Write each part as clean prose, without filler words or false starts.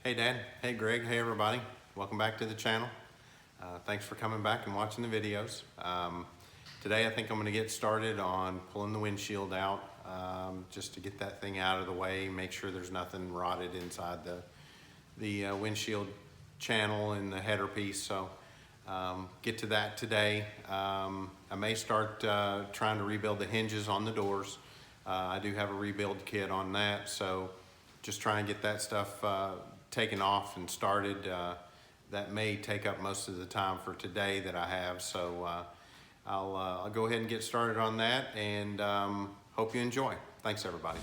Hey Dad, hey Greg, hey everybody. Welcome back to the channel. Thanks for coming back and watching the videos. Today I think I'm going to get started on pulling the windshield out just to get that thing out of the way, make sure there's nothing rotted inside the windshield channel and the header piece. So get to that today. I may start trying to rebuild the hinges on the doors. I do have a rebuild kit on that, so just try and get that stuff taken off and started. That may take up most of the time for today that I have, so I'll go ahead and get started on that, and hope you enjoy. Thanks everybody.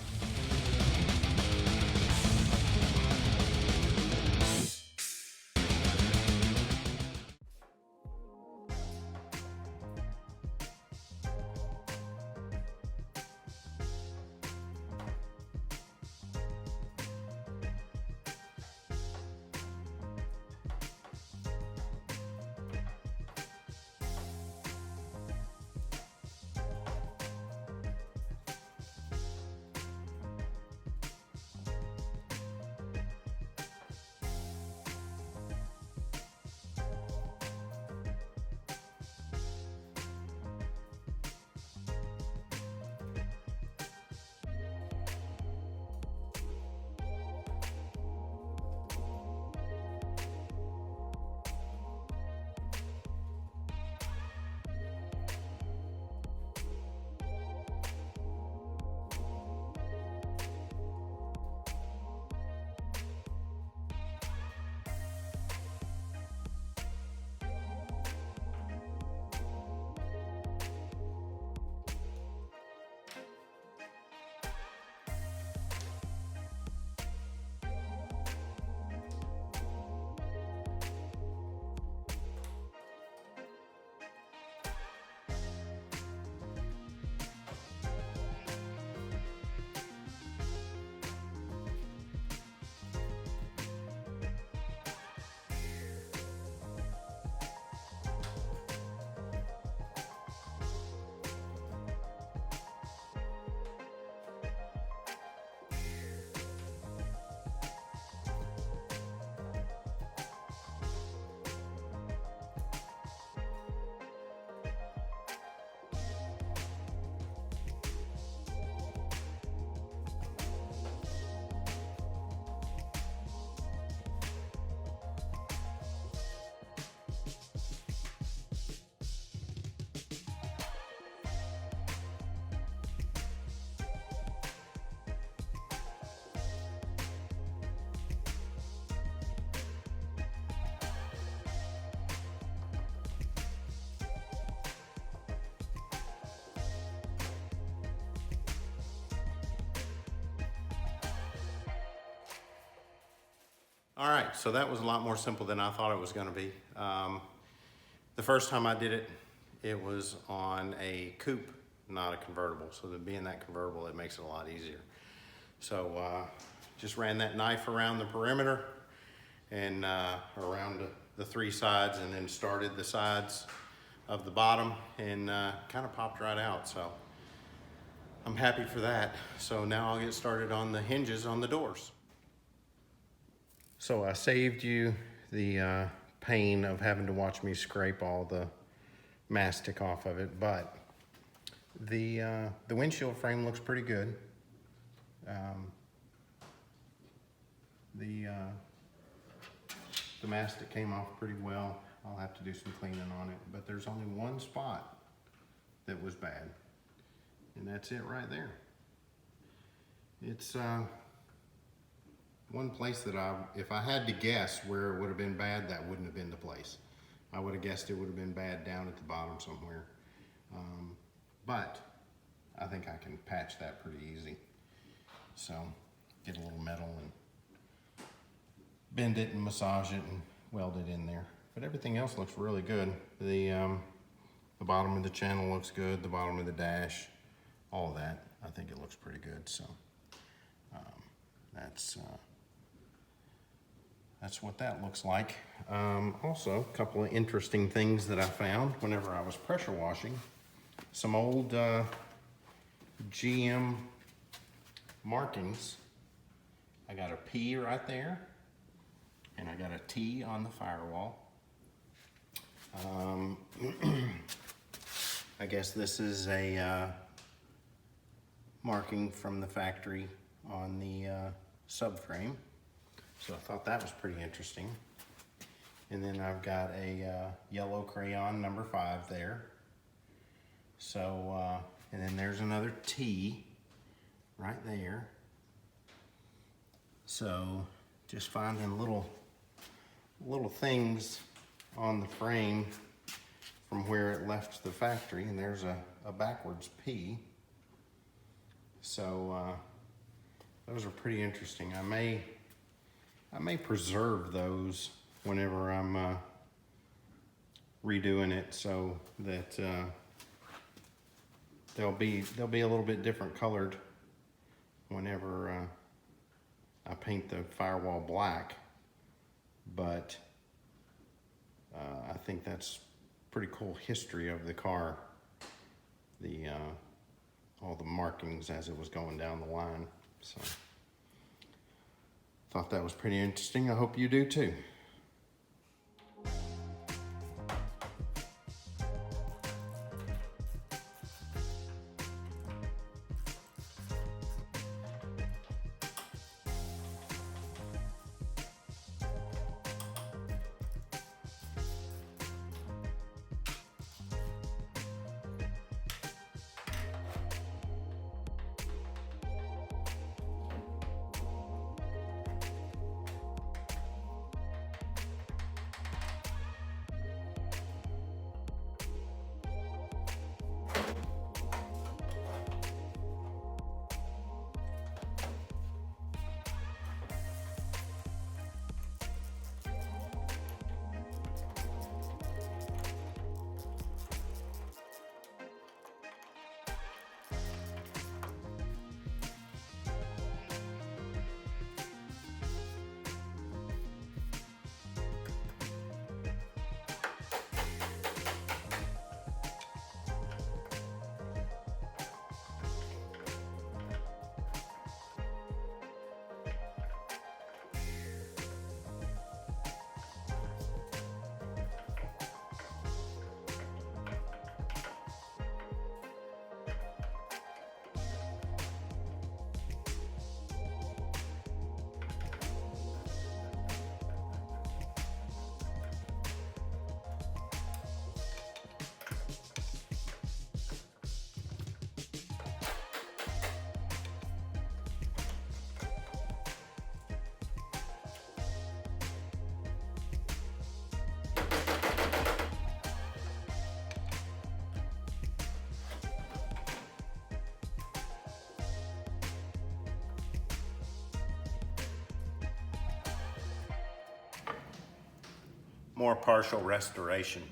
All right, so that was a lot more simple than I thought it was going to be. The first time I did it, it was on a coupe, not a convertible. So being that convertible, it makes it a lot easier. So just ran that knife around the perimeter and around the three sides, and then started the sides of the bottom and kind of popped right out. So I'm happy for that. So now I'll get started on the hinges on the doors. So I saved you the pain of having to watch me scrape all the mastic off of it, but the windshield frame looks pretty good. The mastic came off pretty well. I'll have to do some cleaning on it, but there's only one spot that was bad, and that's it right there. It's one place that if I had to guess where it would have been bad, that wouldn't have been the place. I would have guessed it would have been bad down at the bottom somewhere. But I think I can patch that pretty easy. So get a little metal and bend it and massage it and weld it in there. But everything else looks really good. The bottom of the channel looks good, the bottom of the dash, all of that. I think it looks pretty good. So that's what that looks like. Also, a couple of interesting things that I found whenever I was pressure washing. Some old GM markings. I got a P right there, and I got a T on the firewall. I guess this is a marking from the factory on the subframe. So I thought that was pretty interesting. And then I've got a yellow crayon number 5 there. So, and then there's another T right there. So just finding little things on the frame from where it left the factory, and there's a backwards P. So those are pretty interesting. I may preserve those whenever I'm redoing it, so that they'll be a little bit different colored whenever I paint the firewall black. But I think that's pretty cool history of the car, all the markings as it was going down the line. So thought that was pretty interesting. I hope you do too. More partial restoration.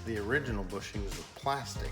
The original bushings was plastic.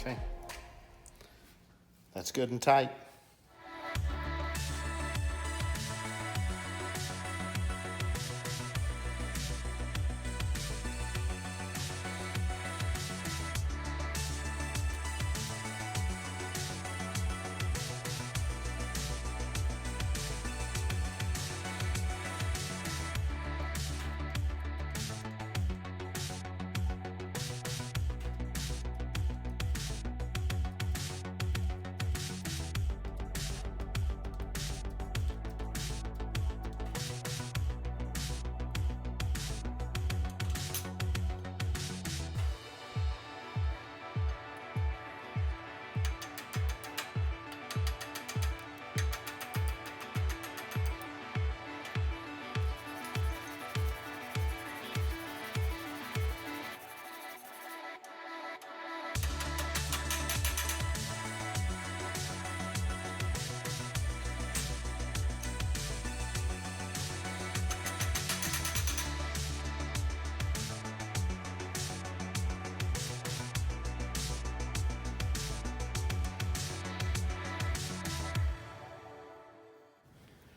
Okay, that's good and tight.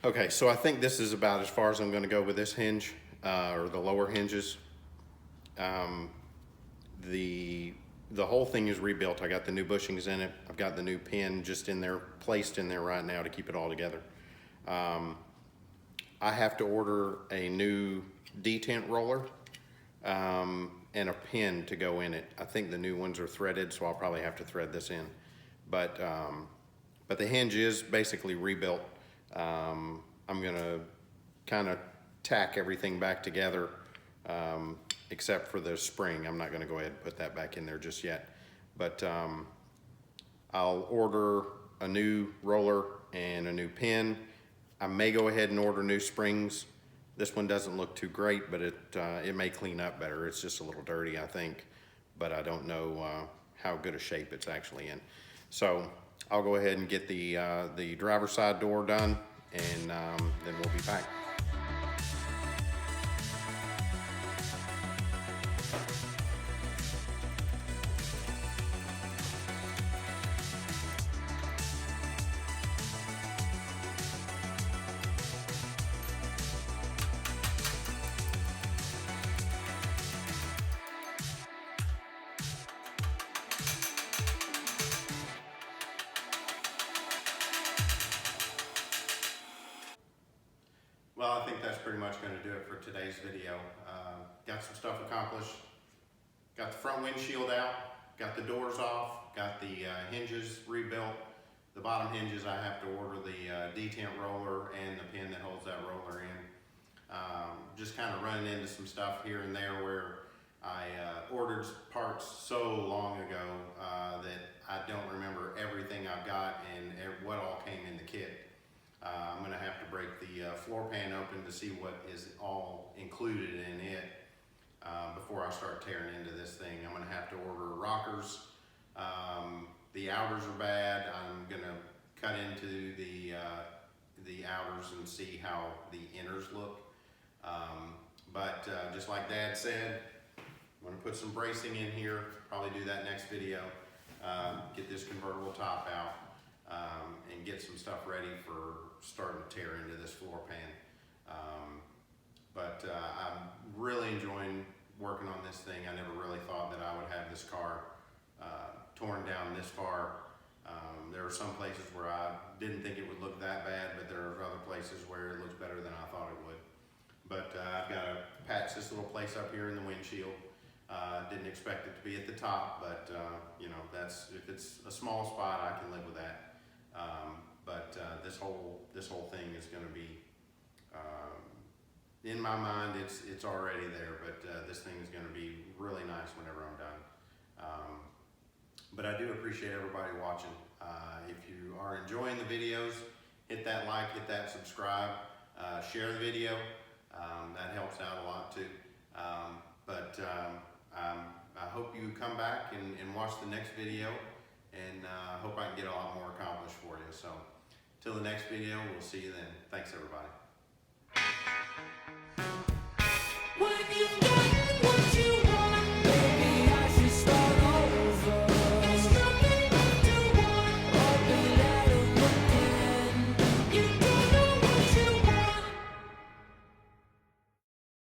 Okay, so I think this is about as far as I'm going to go with this hinge, or the lower hinges. The whole thing is rebuilt. I got the new bushings in it. I've got the new pin just in there, placed in there right now to keep it all together. I have to order a new detent roller and a pin to go in it. I think the new ones are threaded, so I'll probably have to thread this in. But the hinge is basically rebuilt. I'm gonna kind of tack everything back together, except for the spring. I'm not gonna go ahead and put that back in there just yet. But I'll order a new roller and a new pin. I may go ahead and order new springs. This one doesn't look too great, but it may clean up better. It's just a little dirty, I think, but I don't know how good a shape it's actually in. So I'll go ahead and get the driver's side door done, and then we'll be back. Well, I think that's pretty much going to do it for today's video. Got some stuff accomplished. Got the front windshield out, got the doors off, got the hinges rebuilt. The bottom hinges, I have to order the detent roller and the pin that holds that roller in. Just kind of running into some stuff here and there where I ordered parts so long ago that I don't remember everything I've got and what all came in the kit. I'm gonna have to break the floor pan open to see what is all included in it before I start tearing into this thing. I'm gonna have to order rockers. The outers are bad. I'm gonna cut into the outers and see how the inners look. But just like Dad said, I'm gonna put some bracing in here, probably do that next video. Get this convertible top out and get some stuff ready for starting to tear into this floor pan. I'm really enjoying working on this thing. I never really thought that I would have this car torn down this far. There are some places where I didn't think it would look that bad, but there are other places where it looks better than I thought it would. But I've got to patch this little place up here in the windshield. Didn't expect it to be at the top, but you know, if it's a small spot, I can live with that. This whole thing is going to be, in my mind, it's already there, but this thing is going to be really nice whenever I'm done. But I do appreciate everybody watching. If you are enjoying the videos, hit that like, hit that subscribe, share the video. That helps out a lot too. I hope you come back and watch the next video, and I hope I can get a lot more accomplished for you. So, till the next video, we'll see you then. Thanks, everybody.